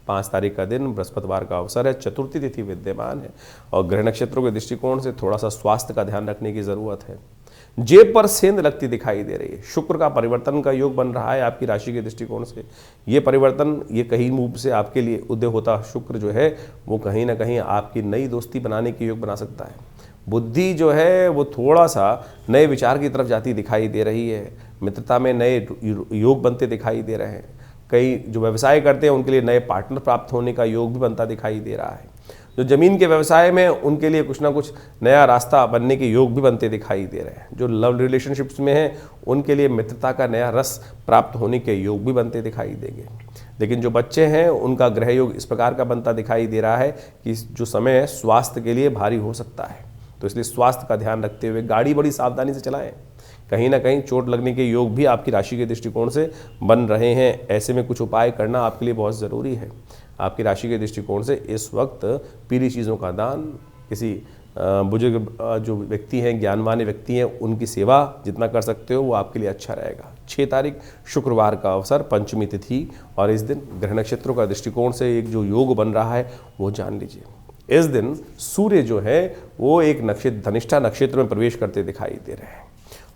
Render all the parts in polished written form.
5 तारीख का दिन बृहस्पतिवार का अवसर है, चतुर्थी तिथि विद्यमान है और ग्रह नक्षत्रों के दृष्टिकोण से थोड़ा सा स्वास्थ्य का ध्यान रखने की जरूरत है। जेब पर सेंध लगती दिखाई दे रही है। शुक्र का परिवर्तन का योग बन रहा है आपकी राशि के दृष्टिकोण से। ये परिवर्तन ये कहीं रूप से आपके लिए उदय होता शुक्र जो है वो कहीं ना कहीं आपकी नई दोस्ती बनाने के योग बना सकता है। बुद्धि जो है वो थोड़ा सा नए विचार की तरफ जाती दिखाई दे रही है। मित्रता में नए योग बनते दिखाई दे रहे हैं। कई जो व्यवसाय करते हैं उनके लिए नए पार्टनर प्राप्त होने का योग भी बनता दिखाई दे रहा है। जो जमीन के व्यवसाय में उनके लिए कुछ ना कुछ नया रास्ता बनने के योग भी बनते दिखाई दे रहे हैं। जो लव रिलेशनशिप्स में हैं उनके लिए मित्रता का नया रस प्राप्त होने के योग भी बनते दिखाई देंगे। लेकिन जो बच्चे हैं उनका ग्रह योग इस प्रकार का बनता दिखाई दे रहा है कि जो समय है स्वास्थ्य के लिए भारी हो सकता है, तो इसलिए स्वास्थ्य का ध्यान रखते हुए गाड़ी बड़ी सावधानी से चलाएं। कहीं ना कहीं चोट लगने के योग भी आपकी राशि के दृष्टिकोण से बन रहे हैं। ऐसे में कुछ उपाय करना आपके लिए बहुत ज़रूरी है। आपकी राशि के दृष्टिकोण से इस वक्त पीली चीज़ों का दान, किसी बुजुर्ग जो व्यक्ति हैं, ज्ञानवान व्यक्ति हैं, उनकी सेवा जितना कर सकते हो वो आपके लिए अच्छा रहेगा। 6 तारीख शुक्रवार का अवसर, पंचमी तिथि और इस दिन ग्रह नक्षत्रों का दृष्टिकोण से एक जो योग बन रहा है वो जान लीजिए। इस दिन सूर्य जो है वो एक नक्षत्र धनिष्ठा नक्षत्र में प्रवेश करते दिखाई दे रहे हैं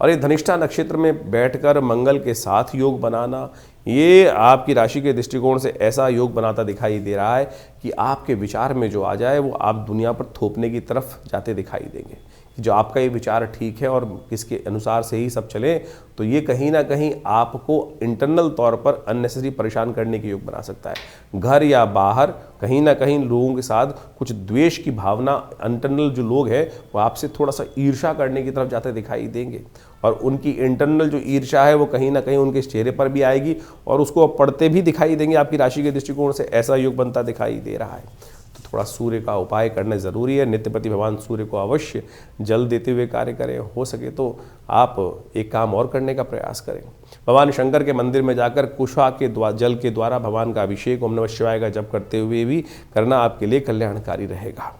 और ये धनिष्ठा नक्षत्र में बैठकर मंगल के साथ योग बनाना ये आपकी राशि के दृष्टिकोण से ऐसा योग बनाता दिखाई दे रहा है कि आपके विचार में जो आ जाए वो आप दुनिया पर थोपने की तरफ जाते दिखाई देंगे। कि जो आपका ये विचार ठीक है और इसके अनुसार से ही सब चले, तो ये कहीं ना कहीं आपको इंटरनल तौर पर अननेसेसरी परेशान करने के योग बना सकता है। घर या बाहर कहीं ना कहीं लोगों के साथ कुछ द्वेष की भावना, इंटरनल जो लोग हैं वो आपसे थोड़ा सा ईर्ष्या करने की तरफ जाते दिखाई देंगे और उनकी इंटरनल जो ईर्ष्या है वो कहीं ना कहीं उनके चेहरे पर भी आएगी और उसको पढ़ते भी दिखाई देंगे। आपकी राशि के दृष्टिकोण से ऐसा योग बनता दिखाई दे रहा है। तो थोड़ा सूर्य का उपाय करना ज़रूरी है। नित्यपति भगवान सूर्य को अवश्य जल देते हुए कार्य करें। हो सके तो आप एक काम और करने का प्रयास करें। भगवान शंकर के मंदिर में जाकर कुशा के जल के द्वारा भगवान का अभिषेक ओम नमः शिवाय का जप करते हुए भी करना आपके लिए कल्याणकारी रहेगा।